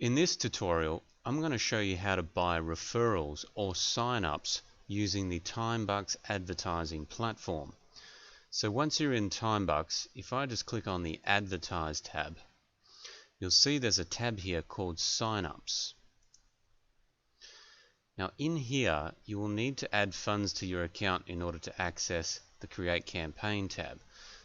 In this tutorial, I'm going to show you how to buy referrals or signups using the TimeBucks advertising platform. So once you're in TimeBucks, if I just click on the Advertise tab, you'll see there's a tab here called Signups. Now in here, you will need to add funds to your account in order to access the Create Campaign tab.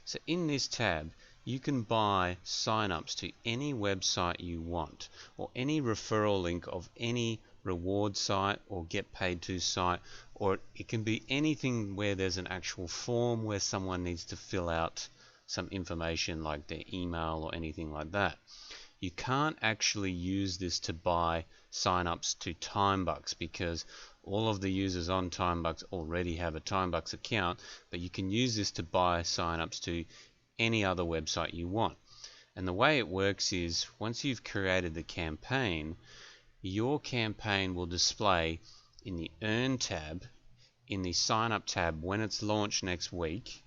So in this tab, you can buy signups to any website you want, or any referral link of any reward site or get paid to site, or it can be anything where there's an actual form where someone needs to fill out some information like their email or anything like that. You can't actually use this to buy signups to TimeBucks because all of the users on TimeBucks already have a TimeBucks account, but you can use this to buy signups to any other website you want. And the way it works is once you've created the campaign, your campaign will display in the Earn tab, in the Sign Up tab when it's launched next week,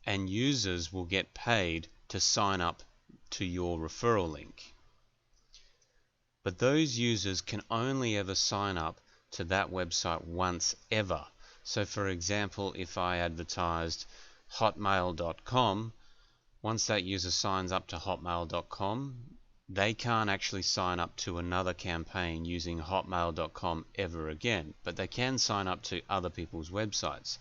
and users will get paid to sign up to your referral link. But those users can only ever sign up to that website once ever. So for example, if I advertised hotmail.com, once that user signs up to hotmail.com, they can't actually sign up to another campaign using hotmail.com ever again, but they can sign up to other people's websites.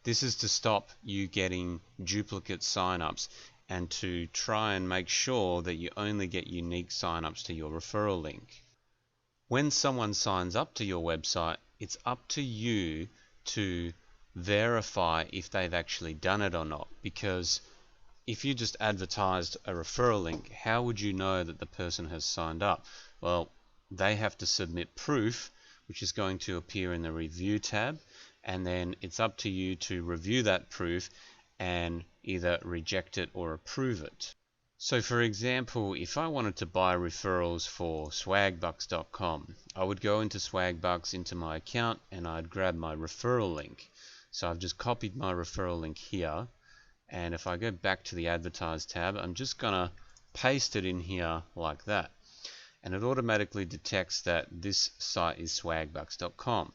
This is to stop you getting duplicate signups and to try and make sure that you only get unique signups to your referral link. When someone signs up to your website, it's up to you to verify if they've actually done it or not, because if you just advertised a referral link, how would you know that the person has signed up? Well, they have to submit proof, which is going to appear in the Review tab, and then it's up to you to review that proof and either reject it or approve it. So for example, if I wanted to buy referrals for swagbucks.com, I would go into Swagbucks into my account and I'd grab my referral link. So I've just copied my referral link here. And if I go back to the Advertise tab, I'm just going to paste it in here like that. And it automatically detects that this site is swagbucks.com.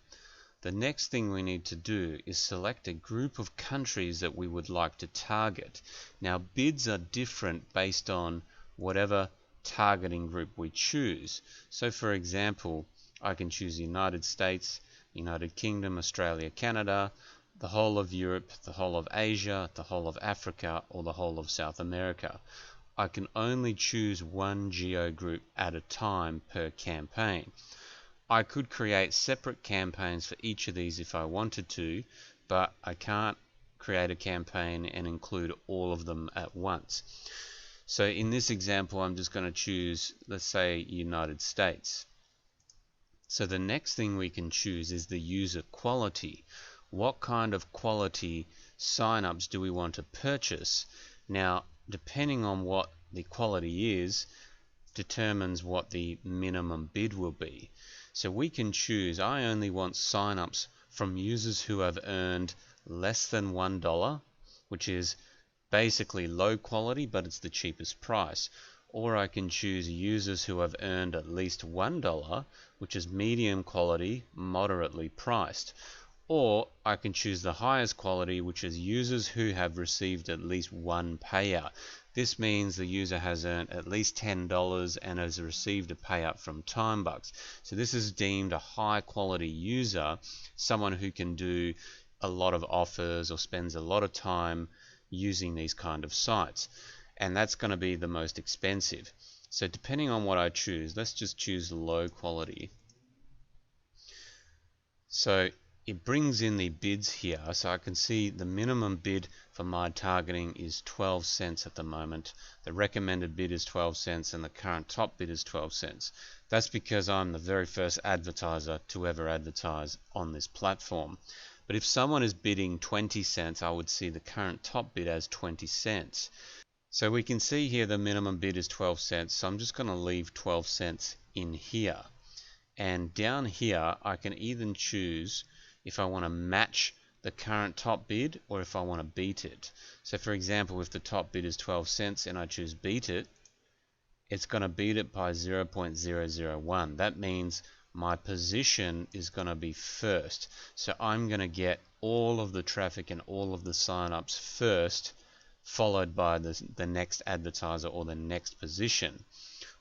The next thing we need to do is select a group of countries that we would like to target. Now bids are different based on whatever targeting group we choose. So for example, I can choose the United States, United Kingdom, Australia, Canada, the whole of Europe, the whole of Asia, the whole of Africa, or the whole of South America. I can only choose one geo group at a time per campaign. I could create separate campaigns for each of these if I wanted to, but I can't create a campaign and include all of them at once. So in this example, I'm just going to choose, let's say, United States. So the next thing we can choose is the user quality. What kind of quality signups do we want to purchase? Now, depending on what the quality is, determines what the minimum bid will be. So we can choose, I only want signups from users who have earned less than $1, which is basically low quality, but it's the cheapest price. Or I can choose users who have earned at least $1, which is medium quality, moderately priced. Or I can choose the highest quality, which is users who have received at least one payout. This means the user has earned at least $10 and has received a payout from TimeBucks. So this is deemed a high quality user, someone who can do a lot of offers or spends a lot of time using these kind of sites. And that's going to be the most expensive. So depending on what I choose, let's just choose low quality. So it brings in the bids here, so I can see the minimum bid for my targeting is 12 cents at the moment. The recommended bid is 12 cents and the current top bid is 12 cents. That's because I'm the very first advertiser to ever advertise on this platform. But if someone is bidding 20 cents, I would see the current top bid as 20 cents. So we can see here the minimum bid is 12 cents, so I'm just going to leave 12 cents in here. And down here I can either choose if I want to match the current top bid or if I want to beat it. So for example, if the top bid is 12 cents and I choose beat it, it's going to beat it by 0.001. That means my position is going to be first. So I'm going to get all of the traffic and all of the signups first, followed by the next advertiser or the next position.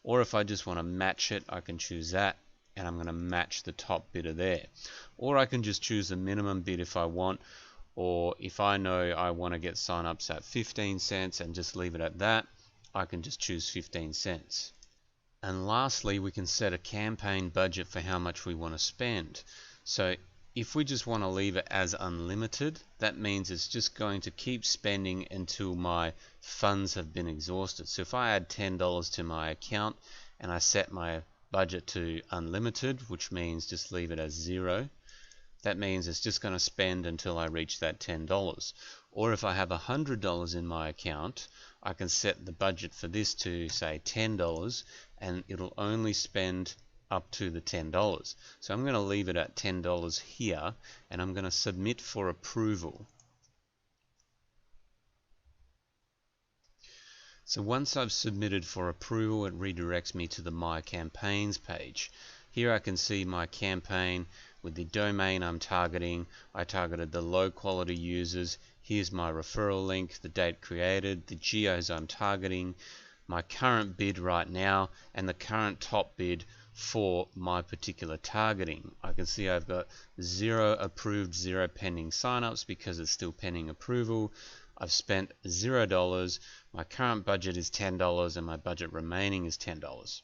Or if I just want to match it, I can choose that, and I'm going to match the top bidder there. Or I can just choose the minimum bid if I want, or if I know I want to get signups at 15 cents and just leave it at that, I can just choose 15 cents. And lastly, we can set a campaign budget for how much we want to spend. So if we just want to leave it as unlimited, that means it's just going to keep spending until my funds have been exhausted. So if I add $10 to my account and I set my budget to unlimited, which means just leave it as 0, that means it's just going to spend until I reach that $10. Or if I have $100 in my account, I can set the budget for this to say $10, and it'll only spend up to the $10. So I'm going to leave it at $10 here, and I'm going to submit for approval. So once I've submitted for approval, it redirects me to the My Campaigns page. Here I can see my campaign with the domain I'm targeting. I targeted the low quality users. Here's my referral link, the date created, the geos I'm targeting, my current bid right now, and the current top bid for my particular targeting. I can see I've got 0 approved, 0 pending signups because it's still pending approval. I've spent $0. My current budget is $10, and my budget remaining is $10.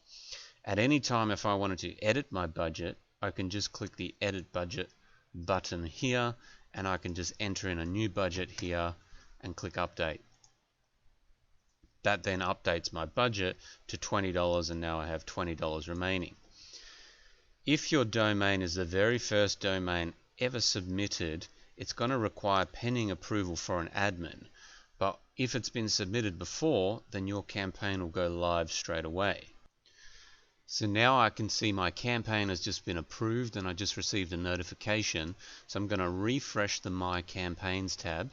At any time, if I wanted to edit my budget, I can just click the Edit Budget button here, and I can just enter in a new budget here and click Update. That then updates my budget to $20, and now I have $20 remaining. If your domain is the very first domain ever submitted, it's going to require pending approval for an admin. But if it's been submitted before, then your campaign will go live straight away. So now I can see my campaign has just been approved, and I just received a notification. So I'm going to refresh the My Campaigns tab.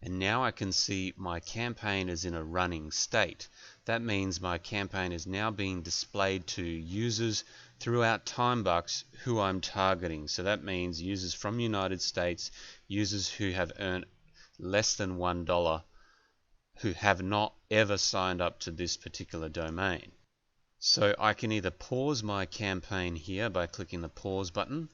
And now I can see my campaign is in a running state. That means my campaign is now being displayed to users throughout TimeBucks who I'm targeting. So that means users from the United States, users who have earned less than $1, who have not ever signed up to this particular domain. So I can either pause my campaign here by clicking the pause button,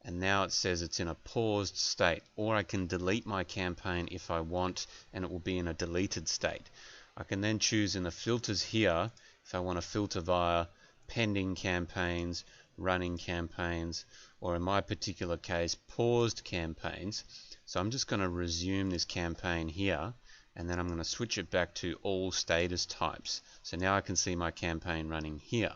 and now it says it's in a paused state, or I can delete my campaign if I want, and it will be in a deleted state. I can then choose in the filters here if I want to filter via pending campaigns, running campaigns, or in my particular case paused campaigns. So I'm just going to resume this campaign here, and then I'm going to switch it back to all status types. So now I can see my campaign running here.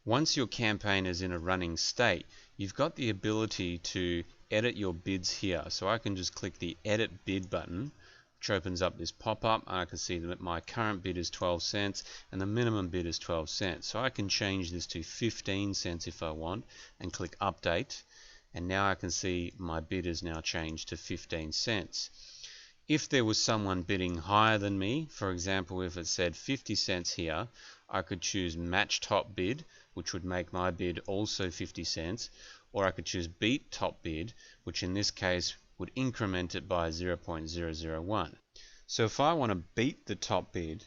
Once your campaign is in a running state, you've got the ability to edit your bids here. So I can just click the Edit Bid button, which opens up this pop-up, and I can see that my current bid is 12 cents and the minimum bid is 12 cents. So I can change this to 15 cents if I want, and click Update, and now I can see my bid is now changed to 15 cents. If there was someone bidding higher than me, for example, if it said 50 cents here, I could choose Match Top Bid, which would make my bid also 50 cents, or I could choose Beat Top Bid, which in this case would increment it by 0.001. So if I want to beat the top bid,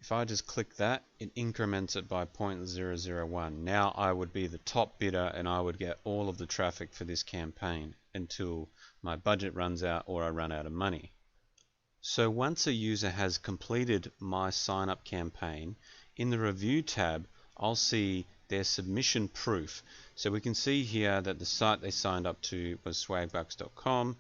if I just click that, it increments it by 0.001. Now I would be the top bidder, and I would get all of the traffic for this campaign until my budget runs out or I run out of money. So once a user has completed my sign up campaign, in the review tab I'll see their submission proof. So we can see here that the site they signed up to was swagbucks.com.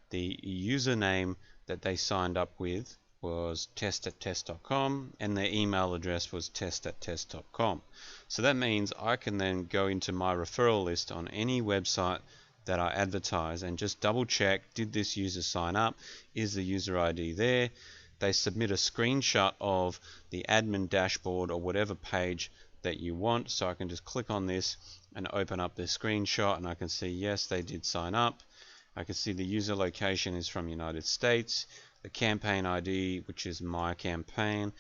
The username that they signed up with was test@test.com, and their email address was test@test.com. So that means I can then go into my referral list on any website that I advertise and just double check, did this user sign up? Is the user ID there? They submit a screenshot of the admin dashboard or whatever page that you want. So I can just click on this and open up the screenshot, and I can see yes, they did sign up. I can see the user location is from United States, the campaign ID, which is my campaign,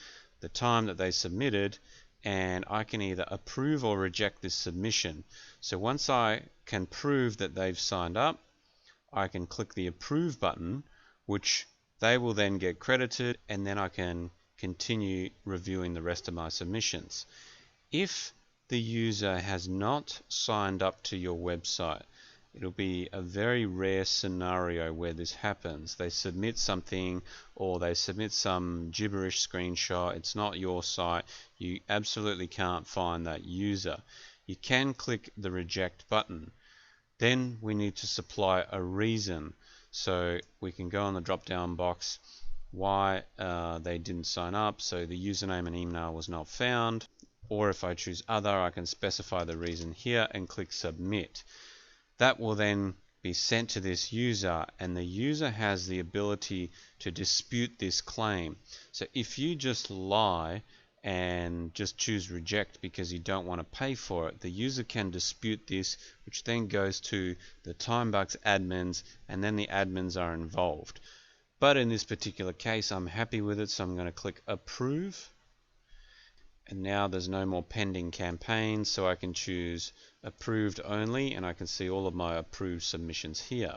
the time that they submitted, and I can either approve or reject this submission. So once I can prove that they've signed up, I can click the approve button, which they will then get credited, and then I can continue reviewing the rest of my submissions. If the user has not signed up to your website, it'll be a very rare scenario where this happens. They submit something, or they submit some gibberish screenshot. It's not your site. You absolutely can't find that user. You can click the reject button. Then we need to supply a reason. So we can go on the drop down box why they didn't sign up. So the username and email was not found. Or if I choose other, I can specify the reason here and click submit. That will then be sent to this user, and the user has the ability to dispute this claim. So if you just lie and just choose reject because you don't want to pay for it, the user can dispute this, which then goes to the TimeBucks admins, and then the admins are involved. But in this particular case, I'm happy with it, so I'm going to click approve. And now there's no more pending campaigns, so I can choose approved only, and I can see all of my approved submissions here.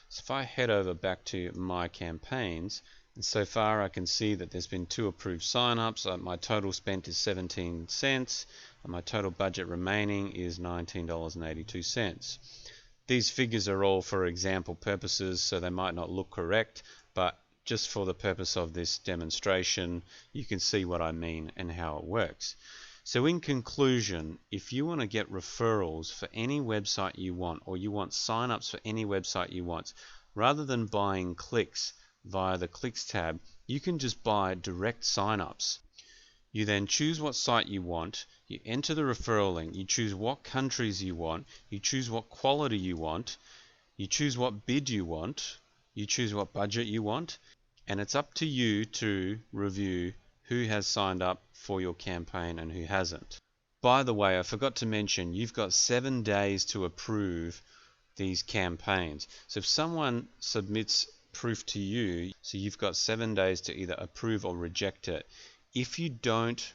So if I head over back to my campaigns, and so far I can see that there's been 2 approved signups. My total spent is 17 cents, and my total budget remaining is $19.82. These figures are all for example purposes, so they might not look correct, but just for the purpose of this demonstration, you can see what I mean and how it works. So in conclusion, if you want to get referrals for any website you want, or you want signups for any website you want, rather than buying clicks via the clicks tab, you can just buy direct signups. You then choose what site you want, you enter the referral link, you choose what countries you want, you choose what quality you want, you choose what bid you want, you choose what budget you want, and it's up to you to review who has signed up for your campaign and who hasn't. By the way, I forgot to mention, you've got 7 days to approve these campaigns. So if someone submits proof to you, so you've got 7 days to either approve or reject it. If you don't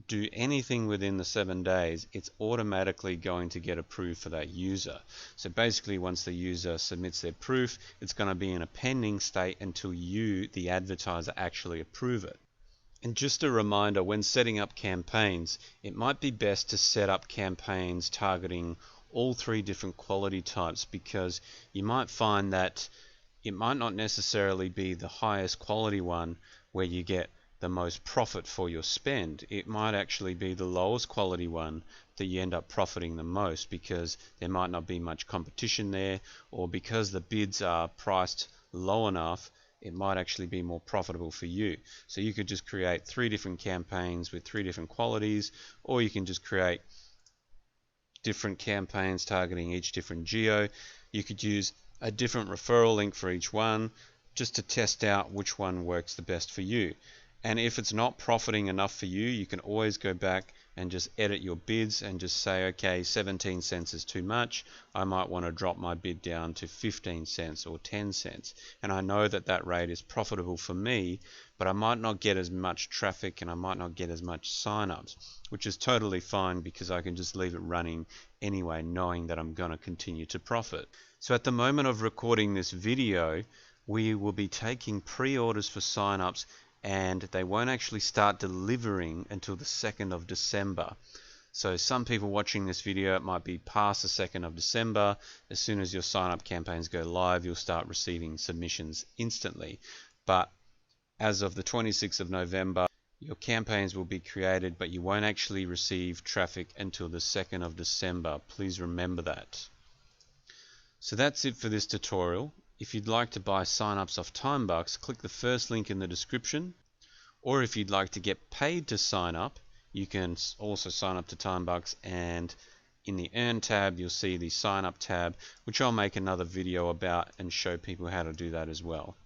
do anything within the 7 days, it's automatically going to get approved for that user. So basically, once the user submits their proof, it's going to be in a pending state until you, the advertiser, actually approve it. And just a reminder, when setting up campaigns, it might be best to set up campaigns targeting all 3 different quality types, because you might find that it might not necessarily be the highest quality one where you get the most profit for your spend. It might actually be the lowest quality one that you end up profiting the most, because there might not be much competition there, or because the bids are priced low enough, it might actually be more profitable for you. So you could just create 3 different campaigns with 3 different qualities, or you can just create different campaigns targeting each different geo. You could use a different referral link for each one, just to test out which one works the best for you. And if it's not profiting enough for you, you can always go back and just edit your bids and just say, okay, 17 cents is too much. I might want to drop my bid down to 15 cents or 10 cents. And I know that that rate is profitable for me, but I might not get as much traffic and I might not get as much signups, which is totally fine, because I can just leave it running anyway, knowing that I'm going to continue to profit. So at the moment of recording this video, we will be taking pre-orders for signups, and they won't actually start delivering until the 2nd of December. So some people watching this video, it might be past the 2nd of December. As soon as your sign-up campaigns go live, you'll start receiving submissions instantly. But as of the 26th of November, your campaigns will be created, but you won't actually receive traffic until the 2nd of December. Please remember that. So that's it for this tutorial. If you'd like to buy signups off TimeBucks, click the first link in the description. Or if you'd like to get paid to sign up, you can also sign up to TimeBucks, and in the Earn tab, you'll see the Sign Up tab, which I'll make another video about and show people how to do that as well.